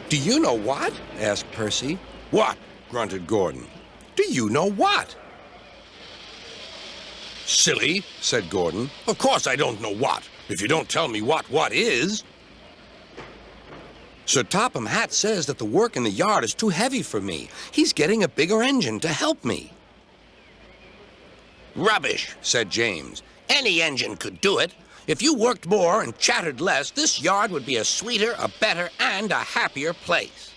Do you know what? Asked Percy. What? Grunted Gordon. Do you know what? Silly, said Gordon. Of course I don't know what, if you don't tell me what is. Sir Topham Hatt says that the work in the yard is too heavy for me. He's getting a bigger engine to help me. Rubbish, said James. Any engine could do it. If you worked more and chattered less, this yard would be a sweeter, a better, and a happier place.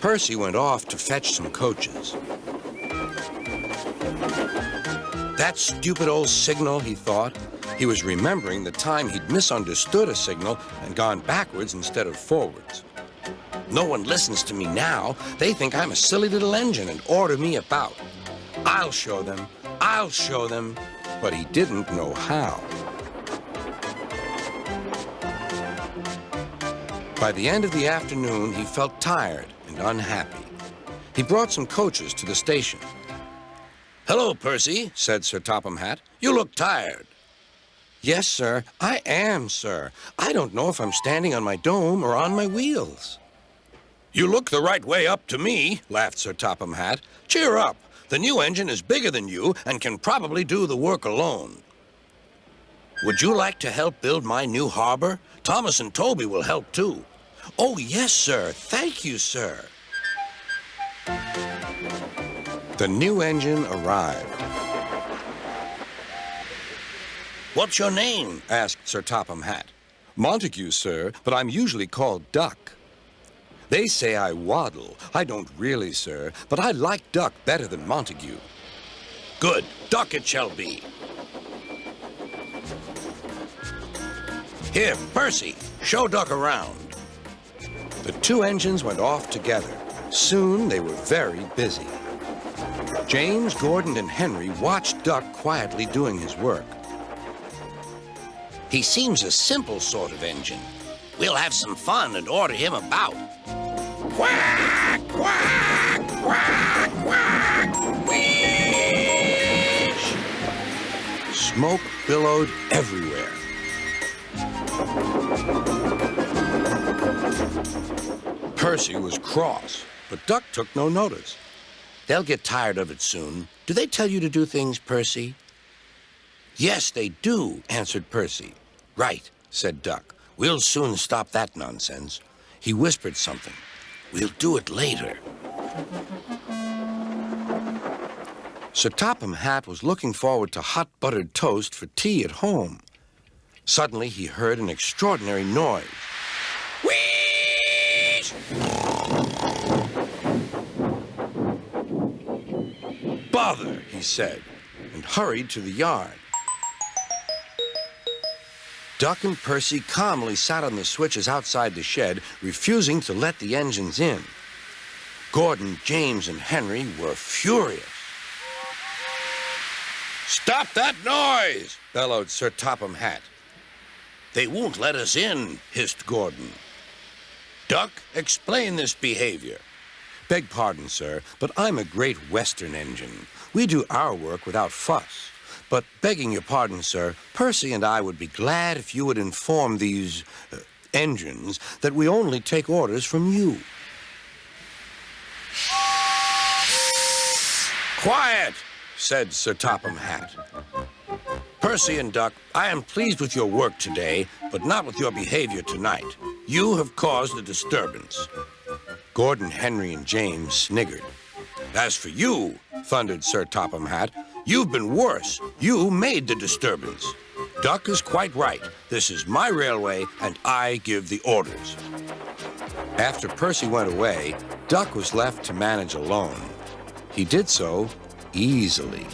Percy went off to fetch some coaches. That stupid old signal, he thought. He was remembering the time he'd misunderstood a signal and gone backwards instead of forwards. No one listens to me now. They think I'm a silly little engine and order me about. I'll show them. I'll show them. But he didn't know how. By the end of the afternoon, he felt tired and unhappy. He brought some coaches to the station. Hello, Percy, said Sir Topham Hatt. You look tired. Yes, sir, I am, sir. I don't know if I'm standing on my dome or on my wheels. You look the right way up to me, laughed Sir Topham Hatt. Cheer up. The new engine is bigger than you and can probably do the work alone. Would you like to help build my new harbor? Thomas and Toby will help too. Oh, yes, sir. Thank you, sir. The new engine arrived. What's your name? Asked Sir Topham Hatt. Montague, sir, but I'm usually called Duck. They say I waddle. I don't really, sir, but I like Duck better than Montague. Good. Duck it shall be. Here, Percy, show Duck around. The two engines went off together. Soon they were very busy. James, Gordon, and Henry watched Duck quietly doing his work. He seems a simple sort of engine. We'll have some fun and order him about. Quack, quack, quack, quack, whoosh! Smoke billowed everywhere. Percy was cross, but Duck took no notice. They'll get tired of it soon. Do they tell you to do things, Percy? Yes, they do, answered Percy. Right, said Duck. We'll soon stop that nonsense. He whispered something. We'll do it later. Sir Topham Hatt was looking forward to hot buttered toast for tea at home. Suddenly, he heard an extraordinary noise. Wheeze! Bother, he said, and hurried to the yard. Duck and Percy calmly sat on the switches outside the shed, refusing to let the engines in. Gordon, James, and Henry were furious. Stop that noise! Bellowed Sir Topham Hatt. They won't let us in, hissed Gordon. Duck, explain this behavior. Beg pardon, sir, but I'm a great Western engine. We do our work without fuss. But begging your pardon, sir, Percy and I would be glad if you would inform these engines that we only take orders from you. Quiet, said Sir Topham Hatt. Percy and Duck, I am pleased with your work today, but not with your behavior tonight. You have caused a disturbance. Gordon, Henry, and James sniggered. As for you, thundered Sir Topham Hatt, you've been worse. You made the disturbance. Duck is quite right. This is my railway, and I give the orders. After Percy went away, Duck was left to manage alone. He did so easily.